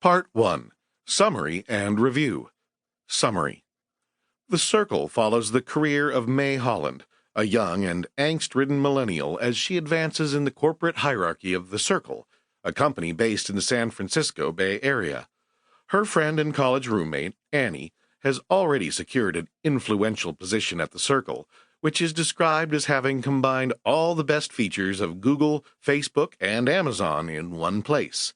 Part 1. Summary and Review. Summary. The Circle follows the career of May Holland, a young and angst-ridden millennial, as she advances in the corporate hierarchy of The Circle, a company based in the San Francisco Bay Area. Her friend and college roommate, Annie, has already secured an influential position at The Circle, which is described as having combined all the best features of Google, Facebook, and Amazon in one place.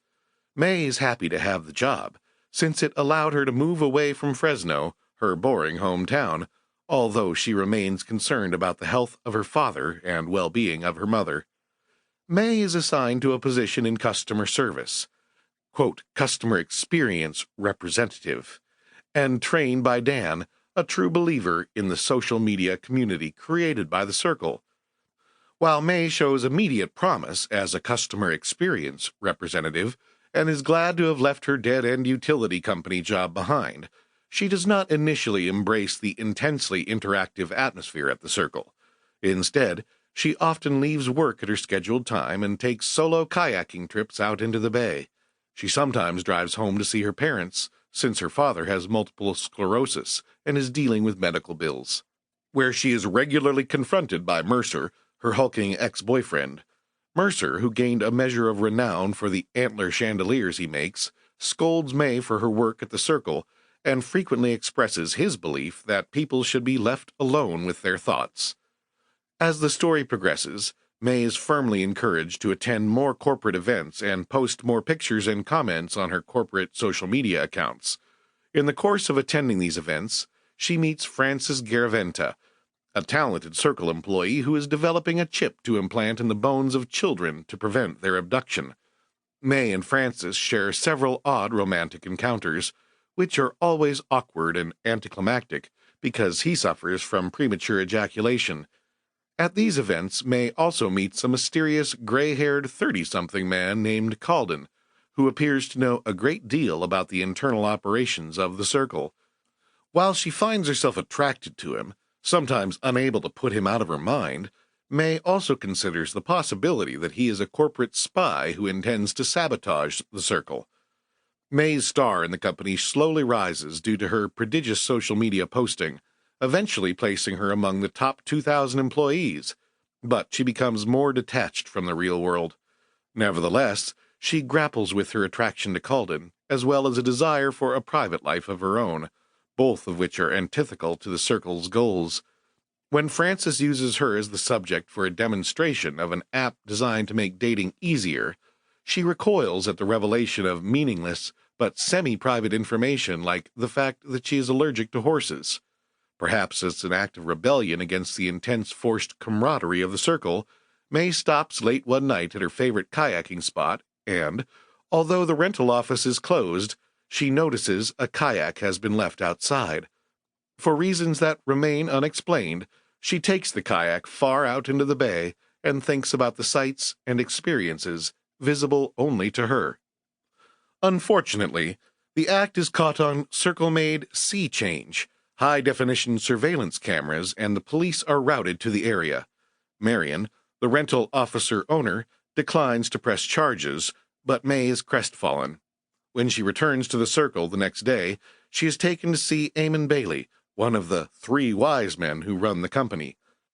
May is happy to have the job, since it allowed her to move away from Fresno, her boring hometown, although she remains concerned about the health of her father and well-being of her mother. May is assigned to a position in customer service, quote, customer experience representative, and trained by Dan, a true believer in the social media community created by The Circle. While May shows immediate promise as a customer experience representative and is glad to have left her dead-end utility company job behind, she does not initially embrace the intensely interactive atmosphere at The Circle. Instead, she often leaves work at her scheduled time and takes solo kayaking trips out into the bay. She sometimes drives home to see her parents, since her father has multiple sclerosis and is dealing with medical bills, where she is regularly confronted by Mercer, her hulking ex-boyfriend. Mercer, who gained a measure of renown for the antler chandeliers he makes, scolds May for her work at The Circle and frequently expresses his belief that people should be left alone with their thoughts. As the story progresses, May is firmly encouraged to attend more corporate events and post more pictures and comments on her corporate social media accounts. In the course of attending these events, she meets Francis Garaventa, a talented Circle employee who is developing a chip to implant in the bones of children to prevent their abduction. May and Francis share several odd romantic encounters, which are always awkward and anticlimactic because he suffers from premature ejaculation. At these events, May also meets a mysterious gray-haired 30-something man named Calden, who appears to know a great deal about the internal operations of The Circle. While she finds herself attracted to him, sometimes unable to put him out of her mind, May also considers the possibility that he is a corporate spy who intends to sabotage The Circle. May's star in the company slowly rises due to her prodigious social media posting, eventually placing her among the top 2,000 employees, but she becomes more detached from the real world. Nevertheless, she grapples with her attraction to Calden, as well as a desire for a private life of her own, both of which are antithetical to The Circle's goals. When Francis uses her as the subject for a demonstration of an app designed to make dating easier, she recoils at the revelation of meaningless but semi-private information like the fact that she is allergic to horses. Perhaps as an act of rebellion against the intense forced camaraderie of The Circle, May stops late one night at her favorite kayaking spot and, although the rental office is closed, she notices a kayak has been left outside. For reasons that remain unexplained, she takes the kayak far out into the bay and thinks about the sights and experiences visible only to her. Unfortunately, the act is caught on Circle-made Sea Change, high-definition surveillance cameras, and the police are routed to the area. Marion, the rental officer-owner, declines to press charges, but May is crestfallen. When she returns to The Circle the next day, she is taken to see Eamon Bailey, one of the 3 wise men who run the company.